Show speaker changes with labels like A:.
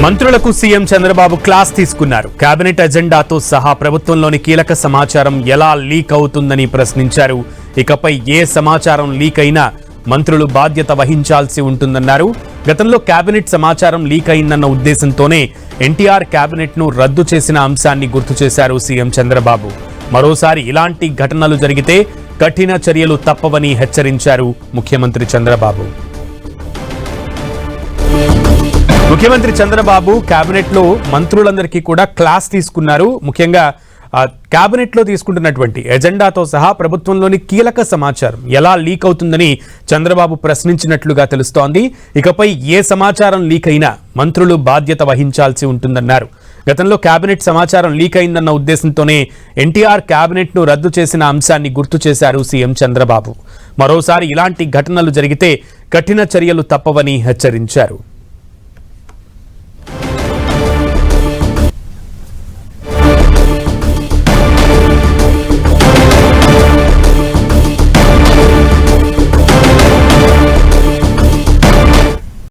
A: మంత్రులకు CM Chandrababu class తీసుకున్నారు. Cabinet ఎజెండాతో సహా ప్రభుత్వంలోని కీలక సమాచారం ఎలా లీక్ అవుతుందని ప్రశ్నించారు. ఇకపై ఏ సమాచారం లీక్ అయినా మంత్రులు బాధ్యత వహించాల్సి ఉంటుందన్నారు. గతంలో కేబినెట్ సమాచారం లీక్ అయిందన్న ఉద్దేశంతోనే ఎన్టీఆర్ కేబినెట్ ను రద్దు చేసిన అంశాన్ని గుర్తు చేశారు సీఎం చంద్రబాబు. మరోసారి ఇలాంటి ఘటనలు జరిగితే కఠిన చర్యలు తప్పవని హెచ్చరించారు ముఖ్యమంత్రి చంద్రబాబు. ముఖ్యమంత్రి చంద్రబాబు కేబినెట్ లో మంత్రులందరికీ కూడా క్లాస్ తీసుకున్నారు. ముఖ్యంగా కేబినెట్ లో తీసుకుంటున్నటువంటి ఎజెండాతో సహా ప్రభుత్వంలోని కీలక సమాచారం ఎలా లీక్ అవుతుందని చంద్రబాబు ప్రశ్నించినట్లుగా తెలుస్తోంది. ఇకపై ఏ సమాచారం లీక్ అయినా మంత్రులు బాధ్యత వహించాల్సి ఉంటుందన్నారు. గతంలో కేబినెట్ సమాచారం లీక్ అయిందన్న ఉద్దేశంతోనే ఎన్టీఆర్ కేబినెట్ ను రద్దు చేసిన అంశాన్ని గుర్తు చేశారు సీఎం చంద్రబాబు. మరోసారి ఇలాంటి ఘటనలు జరిగితే కఠిన చర్యలు తప్పవని హెచ్చరించారు.